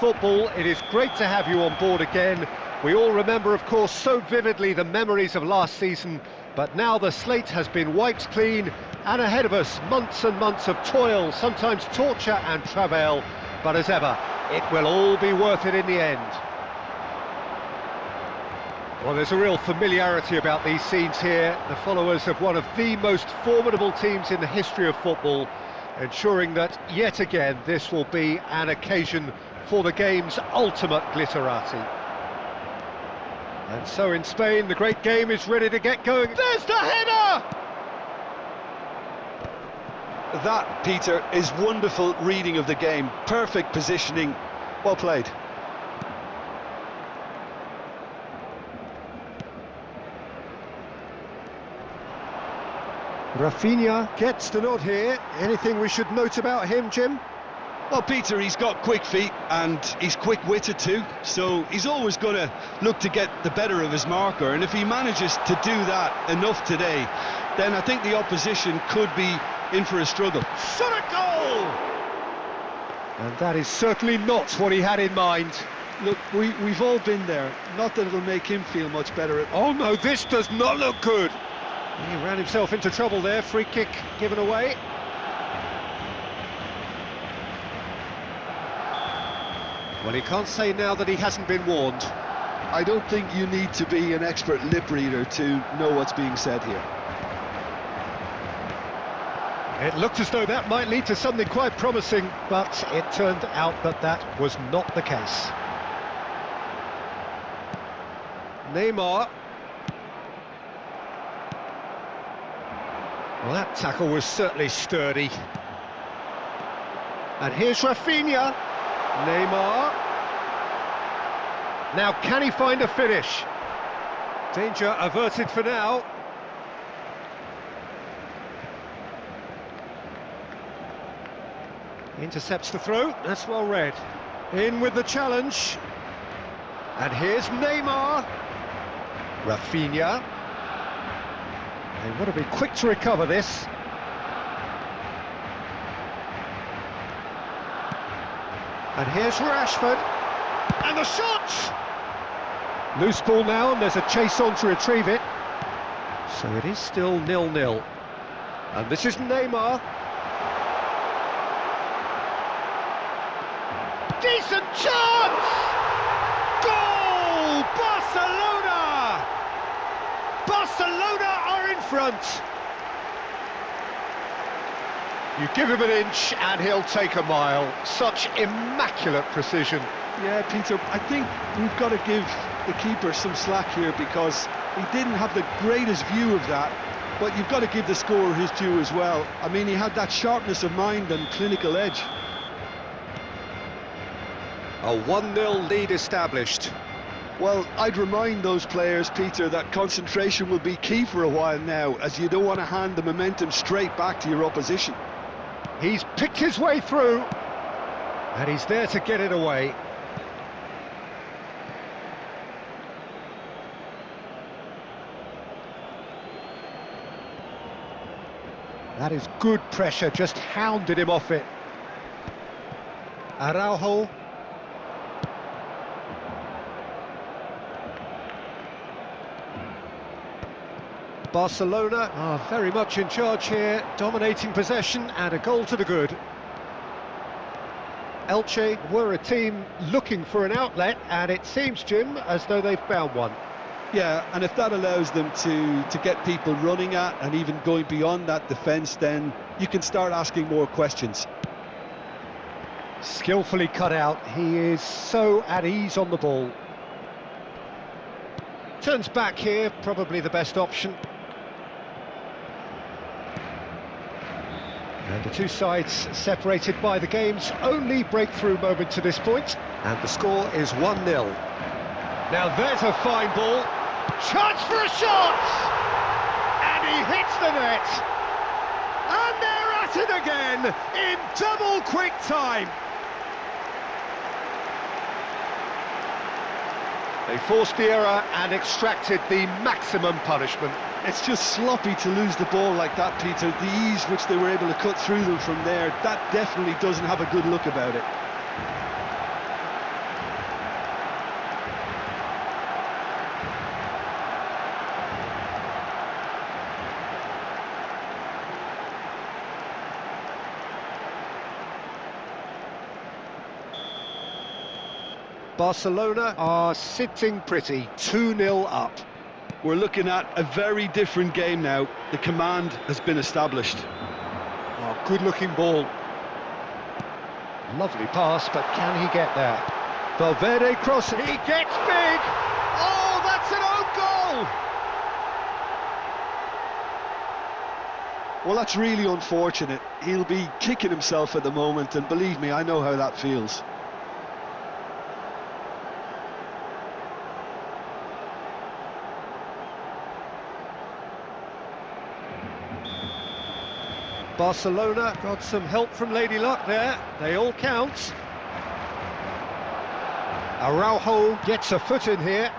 Football. It is great to have you on board again. We all remember, of course, so vividly the memories of last season, but now the slate has been wiped clean, and ahead of us, months and months of toil, sometimes torture and travail, but as ever, it will all be worth it in the end. Well, there's a real familiarity about these scenes here, the followers of one of the most formidable teams in the history of football, ensuring that, yet again, this will be an occasion for the game's ultimate glitterati. And so in Spain, the great game is ready to get going. There's the header! That, Peter, is wonderful reading of the game. Perfect positioning. Well played. Rafinha gets the nod here. Anything we should note about him, Jim? Well, Peter, he's got quick feet and he's quick-witted too, so he's always going to look to get the better of his marker, and if he manages to do that enough today, then I think the opposition could be in for a struggle. Shot a goal! And that is certainly not what he had in mind. Look, we've all been there. Not that it'll make him feel much better. Oh no, this does not look good. He ran himself into trouble there. Free kick given away. Well, he can't say now that he hasn't been warned. I don't think you need to be an expert lip reader to know what's being said here. It looked as though that might lead to something quite promising, but it turned out that that was not the case. Neymar. Well, that tackle was certainly sturdy. And here's Rafinha. Neymar. Now, can he find a finish? Danger averted for now. Intercepts the throw, that's well read. In with the challenge. And here's Neymar. Rafinha. They want to be quick to recover this. And here's Rashford. And the shot! Loose ball now, and there's a chase on to retrieve it. So it is still 0-0. And this is Neymar. Decent chance! Goal! Barcelona! Barcelona are in front. You give him an inch and he'll take a mile. Such immaculate precision. Yeah, Peter, I think we've got to give the keeper some slack here because he didn't have the greatest view of that, but you've got to give the scorer his due as well. I mean, he had that sharpness of mind and clinical edge. A 1-0 lead established. Well, I'd remind those players, Peter, that concentration will be key for a while now, as you don't want to hand the momentum straight back to your opposition. He's picked his way through, and he's there to get it away. That is good pressure, just hounded him off it. Araujo. Barcelona are very much in charge here, dominating possession and a goal to the good. Elche were a team looking for an outlet, and it seems, Jim, as though they've found one. Yeah, and if that allows them to get people running at and even going beyond that defence, then you can start asking more questions. Skillfully cut out, he is so at ease on the ball. Turns back here, probably the best option. And the two sides separated by the game's only breakthrough moment to this point, and the score is 1-0. Now there's a fine ball. Chance for a shot! And he hits the net. And they're at it again in double quick time. They forced the error and extracted the maximum punishment. It's just sloppy to lose the ball like that, Peter. The ease which they were able to cut through them from there, that definitely doesn't have a good look about it. Barcelona are sitting pretty, 2-0 up. We're looking at a very different game now. The command has been established. Oh, good-looking ball. Lovely pass, but can he get there? Valverde cross, he gets big! Oh, that's an own goal! Well, that's really unfortunate. He'll be kicking himself at the moment, and believe me, I know how that feels. Barcelona got some help from Lady Luck there. They all count. Araujo gets a foot in here.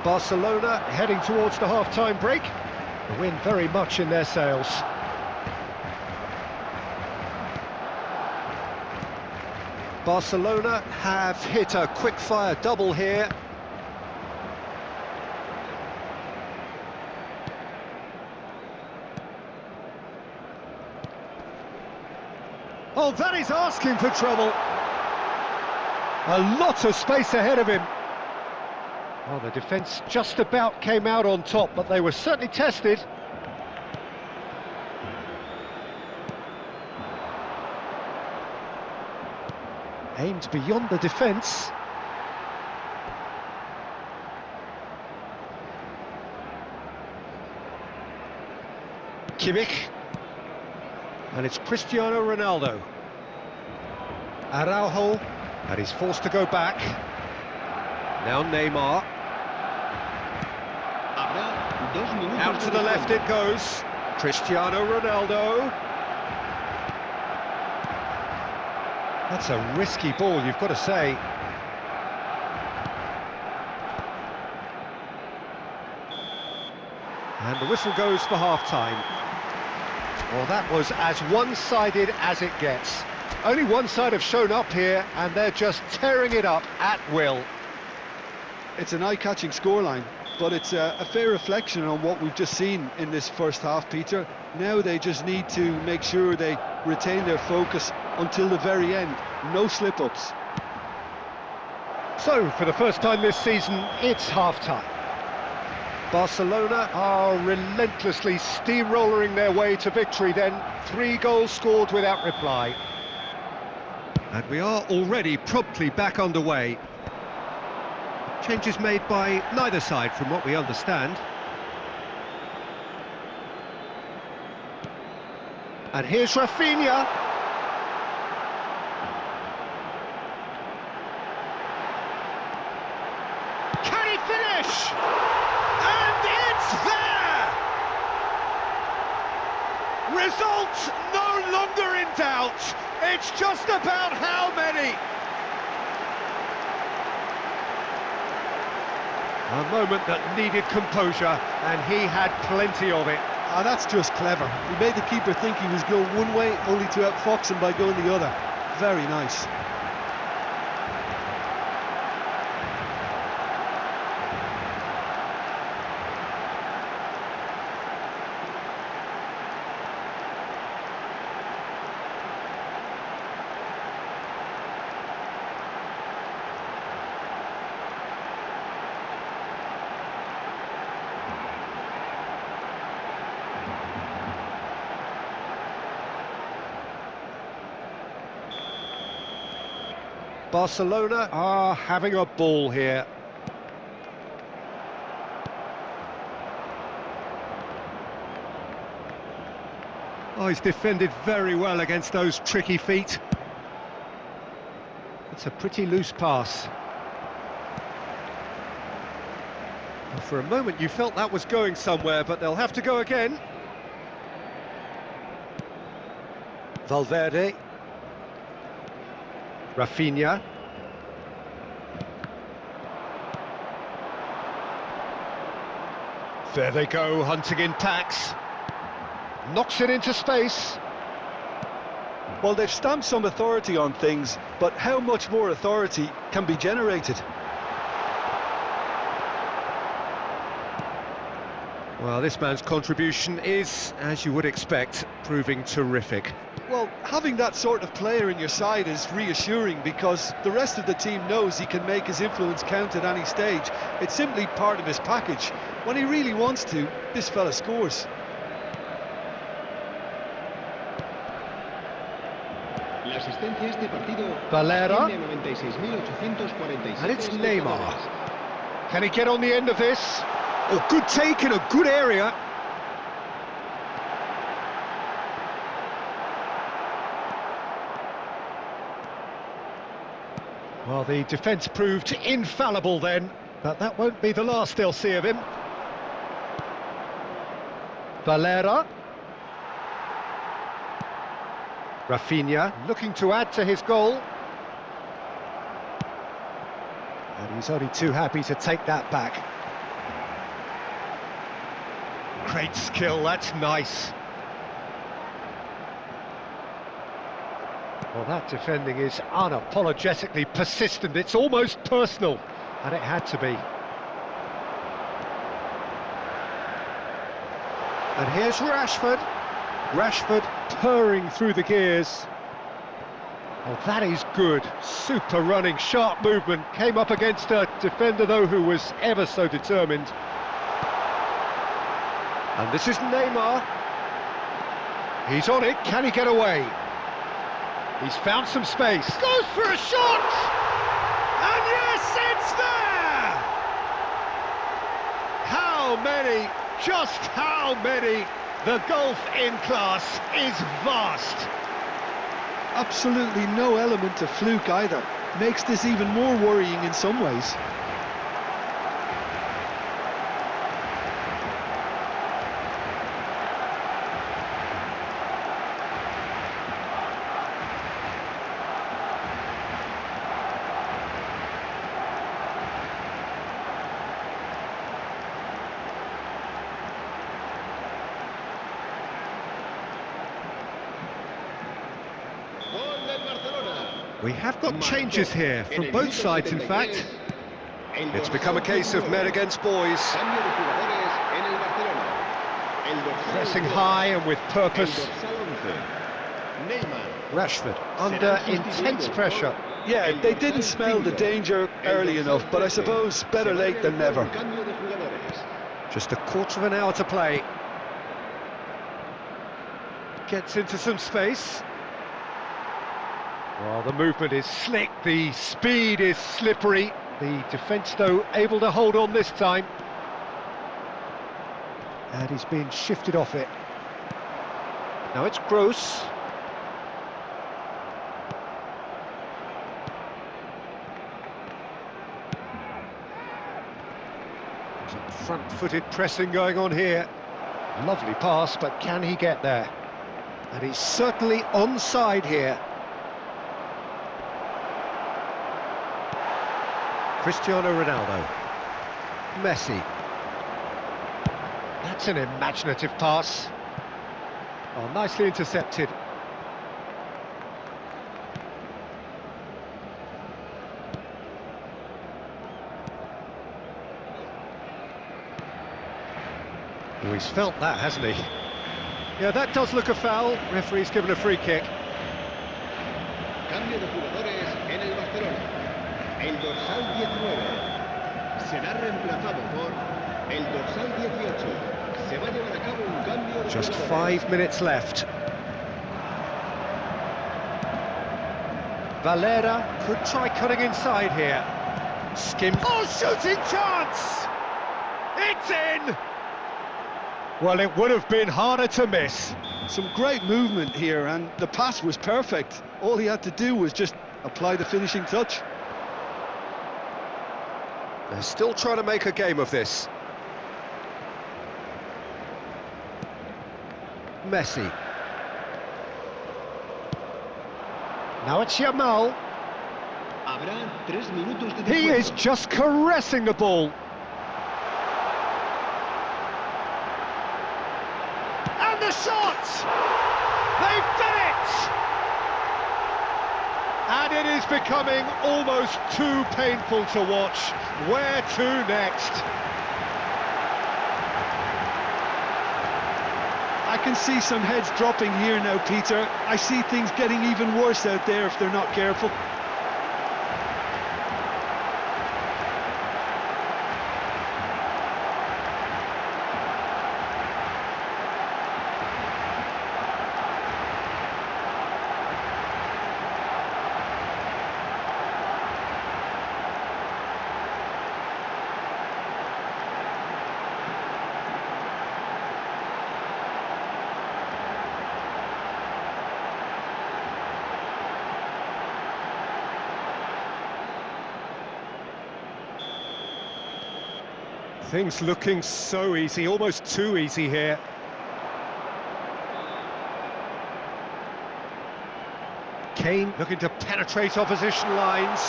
Barcelona heading towards the half-time break. The wind very much in their sails. Barcelona have hit a quick-fire double here. Oh, that is asking for trouble. A lot of space ahead of him. Well, the defence just about came out on top, but they were certainly tested. Aimed beyond the defence. Kimmich. And it's Cristiano Ronaldo. Araujo, and he's forced to go back. Now Neymar. Out to the left it goes. Cristiano Ronaldo. That's a risky ball, you've got to say. And the whistle goes for half-time. Well, that was as one-sided as it gets. Only one side have shown up here, and they're just tearing it up at will. It's an eye-catching scoreline, but it's a fair reflection on what we've just seen in this first half, Peter. Now they just need to make sure they retain their focus until the very end. No slip-ups. So, for the first time this season, it's half-time. Barcelona are relentlessly steamrolling their way to victory then. 3 goals scored without reply. And we are already promptly back underway. Changes made by neither side from what we understand. And here's Rafinha. Can he finish? And it's there! Result no longer in doubt. It's just about how many. A moment that needed composure, and he had plenty of it. Ah, that's just clever. He made the keeper think he was going one way, only to outfox him by going the other. Very nice. Barcelona are having a ball here. Oh, he's defended very well against those tricky feet. It's a pretty loose pass. Well, for a moment you felt that was going somewhere, but they'll have to go again. Valverde. Rafinha. There they go, hunting in packs. Knocks it into space. Well, they've stamped some authority on things, but how much more authority can be generated? Well, this man's contribution is, as you would expect, proving terrific. Well, having that sort of player in your side is reassuring because the rest of the team knows he can make his influence count at any stage. It's simply part of his package. When he really wants to, this fella scores. Valera. And it's Neymar. Can he get on the end of this? Oh, good take in a good area. Well, the defence proved infallible then, but that won't be the last they'll see of him. Valera. Rafinha looking to add to his goal. And he's only too happy to take that back. Great skill, that's nice. Well, that defending is unapologetically persistent. It's almost personal, and it had to be. And here's Rashford. Rashford purring through the gears. Oh, that is good. Super running, sharp movement. Came up against a defender, though, who was ever so determined. And this is Neymar. He's on it. Can he get away? He's found some space. Goes for a shot! And yes, it's there! How many? Just how many? The gulf in class is vast. Absolutely no element of fluke either. Makes this even more worrying in some ways. We have got changes here, from both sides in fact. It's become a case of men against boys. Pressing high and with purpose. Rashford under intense pressure. Yeah, they didn't smell the danger early enough, but I suppose better late than never. Just a quarter of an hour to play. Gets into some space. Well, the movement is slick, the speed is slippery. The defence, though, able to hold on this time. And he's being shifted off it. Now it's Gross. Some front-footed pressing going on here. Lovely pass, but can he get there? And he's certainly onside here. Cristiano Ronaldo. Messi. That's an imaginative pass. Oh, nicely intercepted. Oh, he's felt that, hasn't he? Yeah, that does look a foul. Referee's given a free kick. Cambio de jugadores en el Barcelona. El dorsal 19 será reemplazado por el dorsal 18. Se va a llevar a cabo un cambio de Just jugadores. 5 minutes left. Valera could try cutting inside here. Skim. Oh, shooting chance! It's in! Well, it would have been harder to miss. Some great movement here, and the pass was perfect. All he had to do was just apply the finishing touch. They're still trying to make a game of this. Messi. Now it's Yamal. Habrá 3 minutos de He descuento. is just caressing the ball. And the shot! They've done it! And it is becoming almost too painful to watch. Where to next? I I can see some heads dropping here now, Peter. I see things getting even worse out there if they're not careful. Things looking so easy, almost too easy here. Kane looking to penetrate opposition lines.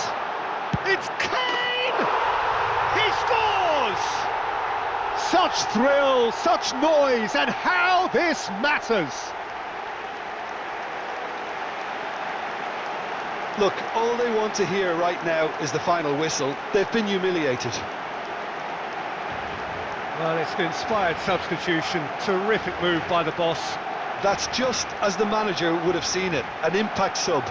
It's Kane! He scores! Such thrill, such noise, and how this matters! Look, all they want to hear right now is the final whistle. They've been humiliated. Well, it's an inspired substitution, terrific move by the boss. That's just as the manager would have seen it, an impact sub.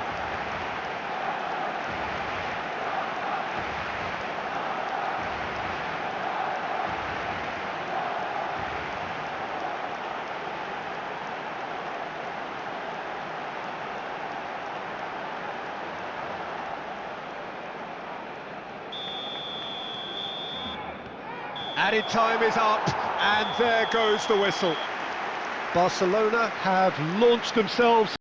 Added time is up, and there goes the whistle. Barcelona have launched themselves